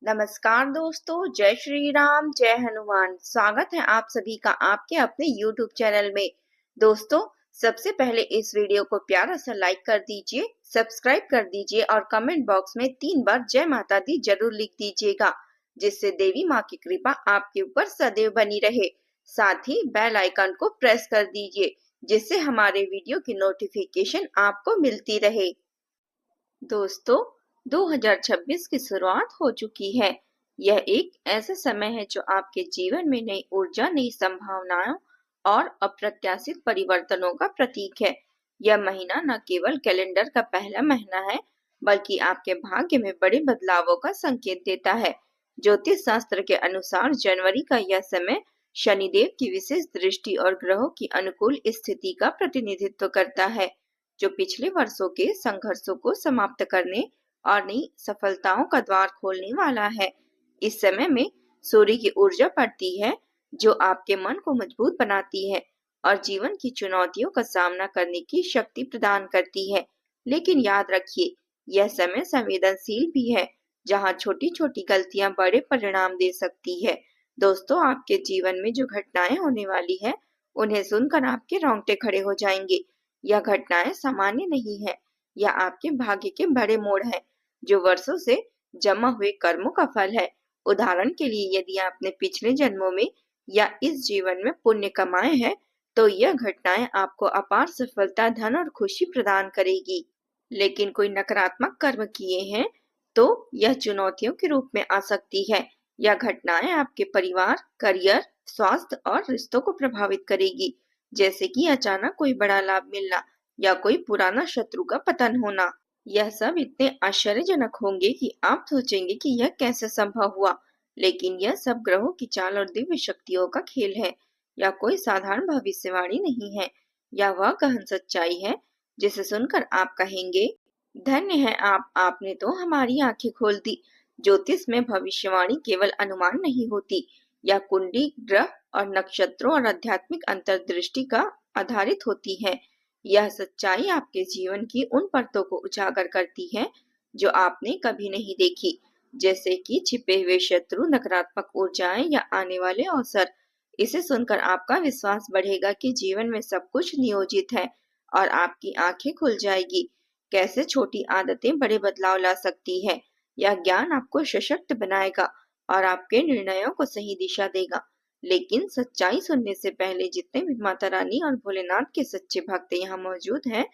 नमस्कार दोस्तों, जय श्री राम, जय हनुमान। स्वागत है आप सभी का आपके अपने YouTube चैनल में। दोस्तों, सबसे पहले इस वीडियो को प्यारा सा लाइक कर दीजिए, सब्सक्राइब कर दीजिए और कमेंट बॉक्स में 3 बार जय माता दी जरूर लिख दीजिएगा, जिससे देवी माँ की कृपा आपके ऊपर सदैव बनी रहे। साथ ही बेल आइकन को प्रेस कर दीजिए, जिससे हमारे वीडियो की नोटिफिकेशन आपको मिलती रहे। दोस्तों, 2026 की शुरुआत हो चुकी है। यह एक ऐसा समय है जो आपके जीवन में नई ऊर्जा, नई संभावनाओं और अप्रत्याशित परिवर्तनों का प्रतीक है। यह महीना न केवल कैलेंडर का पहला महीना है, बल्कि आपके भाग्य में बड़े बदलावों का संकेत देता है। ज्योतिष शास्त्र के अनुसार जनवरी का यह समय शनिदेव की विशेष दृष्टि और ग्रहों की अनुकूल स्थिति का प्रतिनिधित्व करता है, जो पिछले वर्षों के संघर्षों को समाप्त करने और नई सफलताओं का द्वार खोलने वाला है। इस समय में सूर्य की ऊर्जा बढ़ती है, जो आपके मन को मजबूत बनाती है और जीवन की चुनौतियों का सामना करने की शक्ति प्रदान करती है। लेकिन याद रखिए, यह समय संवेदनशील भी है, जहां छोटी-छोटी गलतियां बड़े परिणाम दे सकती है। दोस्तों, आपके जीवन में जो घटनाएं होने वाली है, उन्हें सुनकर आपके रोंगटे खड़े हो जाएंगे। यह घटनाएं सामान्य नहीं है, यह आपके भाग्य के बड़े मोड़ हैं, जो वर्षों से जमा हुए कर्मों का फल है। उदाहरण के लिए, यदि आपने पिछले जन्मों में या इस जीवन में पुण्य कमाए हैं, तो यह घटनाएं आपको अपार सफलता, धन और खुशी प्रदान करेगी। लेकिन कोई नकारात्मक कर्म किए हैं, तो यह चुनौतियों के रूप में आ सकती है। यह घटनाएं आपके परिवार, करियर, स्वास्थ्य और रिश्तों को प्रभावित करेगी, जैसे कि अचानक कोई बड़ा लाभ मिलना या कोई पुराना शत्रु का पतन होना। यह सब इतने आश्चर्यजनक होंगे कि आप सोचेंगे कि यह कैसे संभव हुआ, लेकिन यह सब ग्रहों की चाल और दिव्य शक्तियों का खेल है। यह कोई साधारण भविष्यवाणी नहीं है, यह वह गहन सच्चाई है जिसे सुनकर आप कहेंगे, धन्य है आपने तो हमारी आंखें खोल दी। ज्योतिष में भविष्यवाणी केवल अनुमान नहीं होती, यह कुंडली, ग्रह और नक्षत्रों और आध्यात्मिक अंतर्दृष्टि का आधारित होती है। यह सच्चाई आपके जीवन की उन परतों को उजागर करती है जो आपने कभी नहीं देखी, जैसे कि छिपे हुए शत्रु, नकारात्मक ऊर्जाएं या आने वाले अवसर। इसे सुनकर आपका विश्वास बढ़ेगा कि जीवन में सब कुछ नियोजित है और आपकी आंखें खुल जाएगी। कैसे छोटी आदतें बड़े बदलाव ला सकती है। यह ज्ञान आपको सशक्त बनाएगा और आपके निर्णयों को सही दिशा देगा। लेकिन सच्चाई सुनने से पहले, जितने भी माता रानी और भोलेनाथ के सच्चे भक्त यहाँ मौजूद हैं,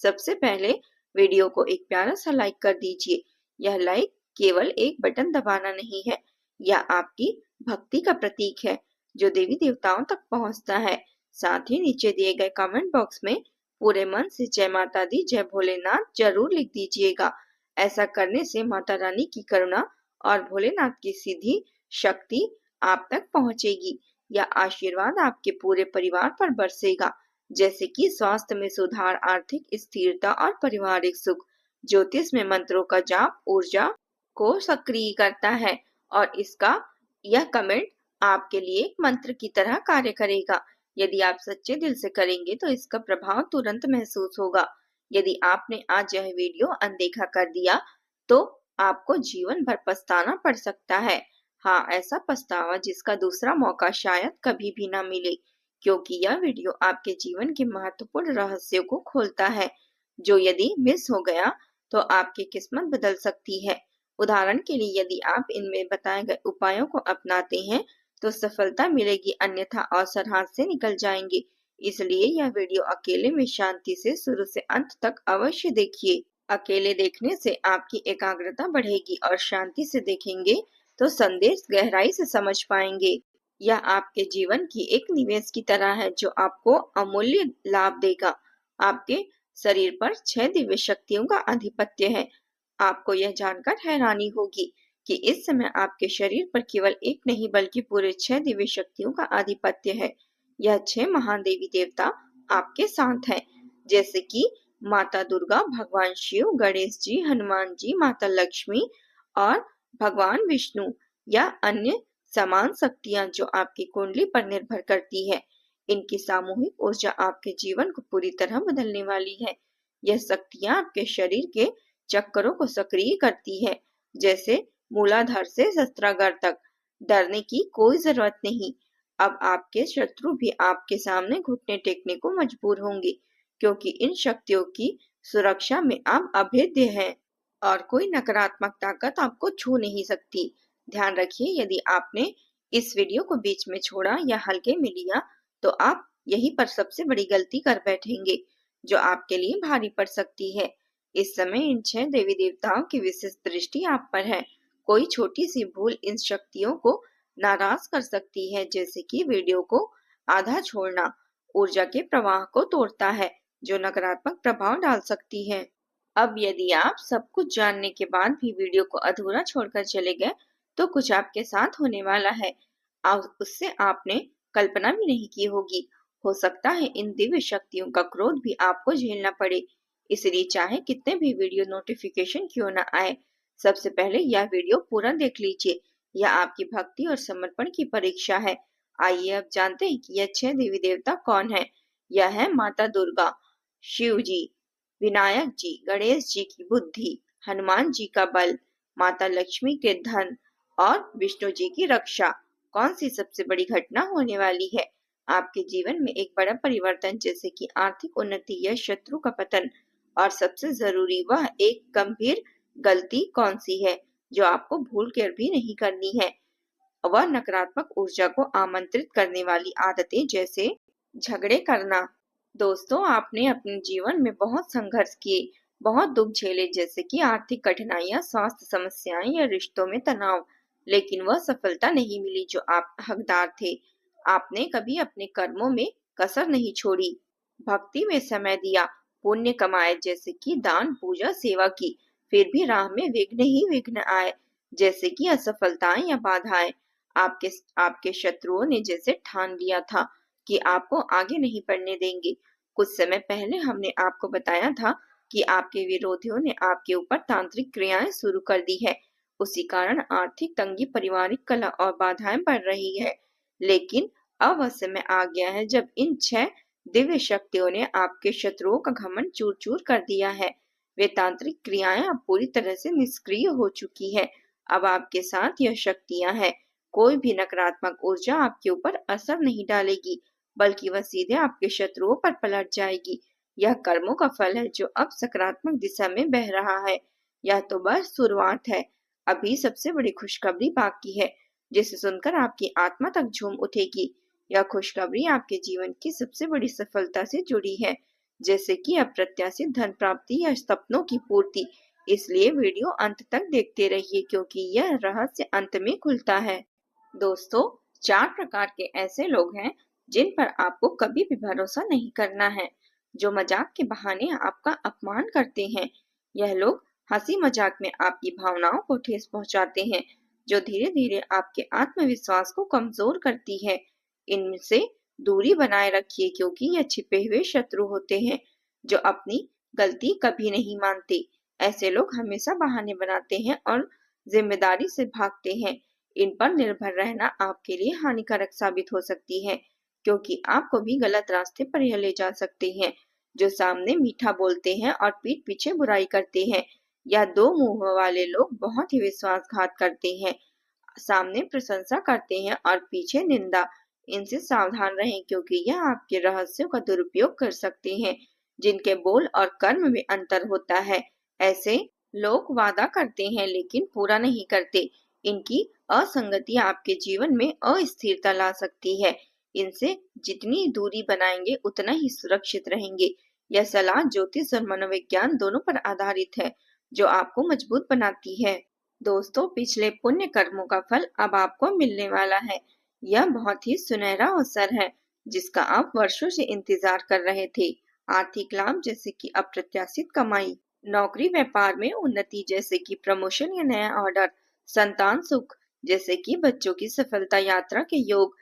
सबसे पहले वीडियो को एक प्यारा सा लाइक कर दीजिए। यह लाइक केवल एक बटन दबाना नहीं है, यह आपकी भक्ति का प्रतीक है जो देवी देवताओं तक पहुंचता है। साथ ही नीचे दिए गए कमेंट बॉक्स में पूरे मन से जय माता दी, जय भोलेनाथ जरूर लिख दीजिएगा। ऐसा करने से माता रानी की करुणा और भोलेनाथ की सीधी शक्ति आप तक पहुंचेगी। यह आशीर्वाद आपके पूरे परिवार पर बरसेगा, जैसे कि स्वास्थ्य में सुधार, आर्थिक स्थिरता और पारिवारिक सुख। ज्योतिष में मंत्रों का जाप ऊर्जा को सक्रिय करता है और यह कमेंट आपके लिए एक मंत्र की तरह कार्य करेगा। यदि आप सच्चे दिल से करेंगे तो इसका प्रभाव तुरंत महसूस होगा। यदि आपने आज यह वीडियो अनदेखा कर दिया, तो आपको जीवन भर पछताना पड़ सकता है। हाँ, ऐसा पछतावा जिसका दूसरा मौका शायद कभी भी ना मिले, क्योंकि यह वीडियो आपके जीवन के महत्वपूर्ण रहस्यों को खोलता है, जो यदि मिस हो गया तो आपकी किस्मत बदल सकती है। उदाहरण के लिए, यदि आप इनमें बताए गए उपायों को अपनाते हैं तो सफलता मिलेगी, अन्यथा अवसर हाथ से निकल जाएंगे। इसलिए यह वीडियो अकेले में शांति से शुरू से अंत तक अवश्य देखिए। अकेले देखने से आपकी एकाग्रता बढ़ेगी और शांति से देखेंगे तो संदेश गहराई से समझ पाएंगे। यह आपके जीवन की एक निवेश की तरह है जो आपको अमूल्य लाभ देगा। आपके शरीर पर 6 दिव्य शक्तियों का आधिपत्य है। आपको यह जानकर हैरानी होगी कि इस समय आपके शरीर पर केवल एक नहीं बल्कि पूरे 6 दिव्य शक्तियों का आधिपत्य है। यह 6 महान देवी देवता आपके साथ हैं, जैसे कि माता दुर्गा, भगवान शिव, गणेश जी, हनुमान जी, माता लक्ष्मी और भगवान विष्णु या अन्य समान शक्तियां जो आपकी कुंडली पर निर्भर करती है। इनकी सामूहिक ऊर्जा आपके जीवन को पूरी तरह बदलने वाली है। यह शक्तियां आपके शरीर के चक्करों को सक्रिय करती है, जैसे मूलाधार से शस्त्रागार तक। डरने की कोई जरूरत नहीं। अब आपके शत्रु भी आपके सामने घुटने टेकने को मजबूर होंगे, क्योंकि इन शक्तियों की सुरक्षा में आप अभेद्य हैं और कोई नकारात्मक ताकत आपको छू नहीं सकती। ध्यान रखिए, यदि आपने इस वीडियो को बीच में छोड़ा या हल्के में लिया, तो आप यहीं पर सबसे बड़ी गलती कर बैठेंगे, जो आपके लिए भारी पड़ सकती है। इस समय इन 6 देवी देवताओं की विशेष दृष्टि आप पर है। कोई छोटी सी भूल इन शक्तियों को नाराज कर सकती है, जैसे कि वीडियो को आधा छोड़ना ऊर्जा के प्रवाह को तोड़ता है, जो नकारात्मक प्रभाव डाल सकती है। अब यदि आप सब कुछ जानने के बाद भी वीडियो को अधूरा छोड़कर चले गए, तो कुछ आपके साथ होने वाला है। उससे आपने कल्पना भी नहीं की होगी। हो सकता है इन दिव्य शक्तियों का क्रोध भी आपको झेलना पड़े। इसलिए चाहे कितने भी वीडियो नोटिफिकेशन क्यों न आए, सबसे पहले यह वीडियो पूरा देख लीजिए। यह आपकी भक्ति और समर्पण की परीक्षा है। आइए अब जानते हैं कि यह 6 देवी देवता कौन है। यह है माता दुर्गा, शिव जी, विनायक जी, गणेश जी की बुद्धि, हनुमान जी का बल, माता लक्ष्मी के धन और विष्णु जी की रक्षा। कौन सी सबसे बड़ी घटना होने वाली है? आपके जीवन में एक बड़ा परिवर्तन, जैसे कि आर्थिक उन्नति या शत्रु का पतन, और सबसे जरूरी वह एक गंभीर गलती कौन सी है जो आपको भूल कर भी नहीं करनी है। वह नकारात्मक ऊर्जा को आमंत्रित करने वाली आदतें, जैसे झगड़े करना। दोस्तों, आपने अपने जीवन में बहुत संघर्ष किए, बहुत दुख झेले, जैसे कि आर्थिक कठिनाइयां, स्वास्थ्य समस्याएं या रिश्तों में तनाव, लेकिन वह सफलता नहीं मिली जो आप हकदार थे। आपने कभी अपने कर्मों में कसर नहीं छोड़ी, भक्ति में समय दिया, पुण्य कमाए, जैसे कि दान, पूजा, सेवा की, फिर भी राह में विघ्न ही विघ्न आए, जैसे कि असफलताएं या बाधाएं। आपके आपके शत्रुओं ने जैसे ठान लिया था कि आपको आगे नहीं बढ़ने देंगे। कुछ समय पहले हमने आपको बताया था कि आपके विरोधियों ने आपके ऊपर तांत्रिक क्रियाएं शुरू कर दी है। उसी कारण आर्थिक तंगी, पारिवारिक कलह और बाधाएं बढ़ रही है। लेकिन अब वह समय आ गया है जब इन 6 दिव्य शक्तियों ने आपके शत्रुओं का घमंड चूर चूर कर दिया है। वे तांत्रिक क्रियाएं अब पूरी तरह से निष्क्रिय हो चुकी है। अब आपके साथ यह शक्तियां हैं। कोई भी नकारात्मक ऊर्जा आपके ऊपर असर नहीं डालेगी, बल्कि वह सीधे आपके शत्रुओं पर पलट जाएगी। यह कर्मों का फल है जो अब सकारात्मक दिशा में बह रहा है। यह तो बस शुरुआत है। अभी सबसे बड़ी खुशखबरी बाकी है, जिसे सुनकर आपकी आत्मा तक झूम उठेगी। यह खुशखबरी आपके जीवन की सबसे बड़ी सफलता से जुड़ी है, जैसे कि अप्रत्याशित धन प्राप्ति या सपनों की पूर्ति। इसलिए वीडियो अंत तक देखते रहिए, क्योंकि यह रहस्य अंत में खुलता है। दोस्तों, 4 प्रकार के ऐसे लोग हैं जिन पर आपको कभी भी भरोसा नहीं करना है, जो मजाक के बहाने आपका अपमान करते हैं। यह लोग हंसी मजाक में आपकी भावनाओं को ठेस पहुंचाते हैं, जो धीरे धीरे आपके आत्मविश्वास को कमजोर करती है। इनसे दूरी बनाए रखिए, क्योंकि यह छिपे हुए शत्रु होते हैं जो अपनी गलती कभी नहीं मानते। ऐसे लोग हमेशा बहाने बनाते हैं और जिम्मेदारी से भागते हैं। इन पर निर्भर रहना आपके लिए हानिकारक साबित हो सकती है, क्योंकि आपको भी गलत रास्ते पर यह ले जा सकते हैं। जो सामने मीठा बोलते हैं और पीठ पीछे बुराई करते हैं, या दो मुंह वाले लोग बहुत ही विश्वासघात करते हैं। सामने प्रशंसा करते हैं और पीछे निंदा। इनसे सावधान रहें, क्योंकि यह आपके रहस्यों का दुरुपयोग कर सकते हैं, जिनके बोल और कर्म में अंतर होता है। ऐसे लोग वादा करते हैं लेकिन पूरा नहीं करते। इनकी असंगति आपके जीवन में अस्थिरता ला सकती है। इनसे जितनी दूरी बनाएंगे उतना ही सुरक्षित रहेंगे। यह सलाह ज्योतिष और मनोविज्ञान दोनों पर आधारित है, जो आपको मजबूत बनाती है। दोस्तों, पिछले पुण्य कर्मों का फल अब आपको मिलने वाला है। यह बहुत ही सुनहरा अवसर है, जिसका आप वर्षों से इंतजार कर रहे थे। आर्थिक लाभ, जैसे कि अप्रत्याशित कमाई, नौकरी व्यापार में उन्नति, जैसे कि प्रमोशन या नया ऑर्डर, संतान सुख, जैसे कि बच्चों की सफलता, यात्रा के योग,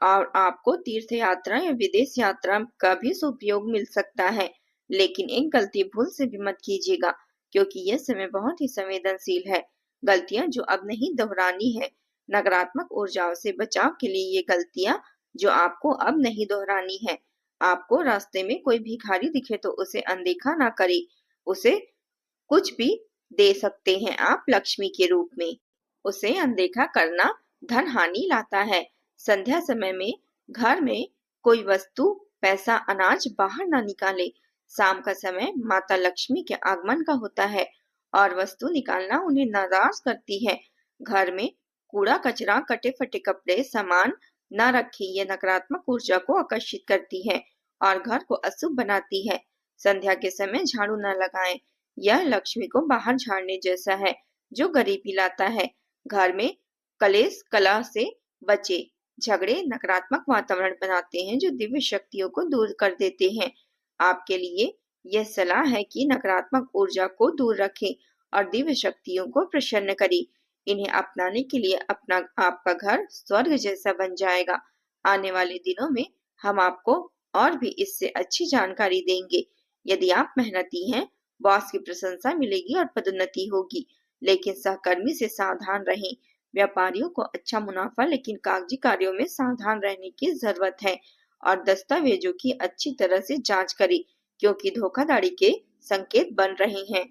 और आपको तीर्थ यात्रा या विदेश यात्रा का भी उपयोग मिल सकता है। लेकिन एक गलती भूल से भी मत कीजिएगा, क्योंकि यह समय बहुत ही संवेदनशील है। गलतियां जो अब नहीं दोहरानी है। नकारात्मक ऊर्जाओं से बचाव के लिए ये गलतियां जो आपको अब नहीं दोहरानी है। आपको रास्ते में कोई भिखारी दिखे तो उसे अनदेखा ना करे। उसे कुछ भी दे सकते हैं आप लक्ष्मी के रूप में। उसे अनदेखा करना धन हानि लाता है। संध्या समय में घर में कोई वस्तु, पैसा, अनाज बाहर ना निकाले। शाम का समय माता लक्ष्मी के आगमन का होता है और वस्तु निकालना उन्हें नाराज करती है। घर में कूड़ा कचरा, कटे फटे कपड़े, सामान न रखें। ये नकारात्मक ऊर्जा को आकर्षित करती है और घर को अशुभ बनाती है। संध्या के समय झाड़ू न लगाएं। यह लक्ष्मी को बाहर झाड़ने जैसा है, जो गरीबी लाता है। घर में कलेश कलह से बचे। झगड़े नकारात्मक वातावरण बनाते हैं, जो दिव्य शक्तियों को दूर कर देते हैं। आपके लिए यह सलाह है कि नकारात्मक ऊर्जा को दूर रखें और दिव्य शक्तियों को प्रसन्न करें। इन्हें अपनाने के लिए आपका घर स्वर्ग जैसा बन जाएगा। आने वाले दिनों में हम आपको और भी इससे अच्छी जानकारी देंगे। यदि आप मेहनती हैं, बॉस की प्रशंसा मिलेगी और पदोन्नति होगी, लेकिन सहकर्मी से सावधान रहें। व्यापारियों को अच्छा मुनाफा, लेकिन कागजी कार्यों में सावधान रहने की जरूरत है और दस्तावेजों की अच्छी तरह से जांच करें, क्योंकि धोखाधड़ी के संकेत बन रहे हैं।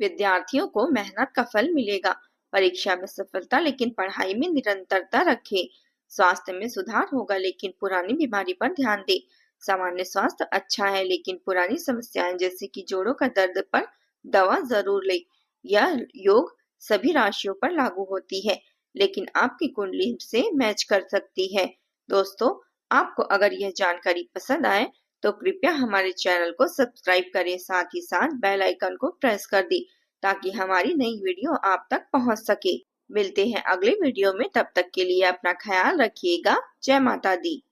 विद्यार्थियों को मेहनत का फल मिलेगा। परीक्षा में सफलता, लेकिन पढ़ाई में निरंतरता रखें। स्वास्थ्य में सुधार होगा, लेकिन पुरानी बीमारी पर ध्यान दें। सामान्य स्वास्थ्य अच्छा है, लेकिन पुरानी समस्याएं जैसे कि जोड़ों का दर्द पर दवा जरूर लें। यह योग सभी राशियों पर लागू होती है, लेकिन आपकी कुंडली से मैच कर सकती है। दोस्तों, आपको अगर यह जानकारी पसंद आए तो कृपया हमारे चैनल को सब्सक्राइब करें, साथ ही साथ बेल आइकन को प्रेस कर दें ताकि हमारी नई वीडियो आप तक पहुंच सके। मिलते हैं अगले वीडियो में, तब तक के लिए अपना ख्याल रखिएगा। जय माता दी।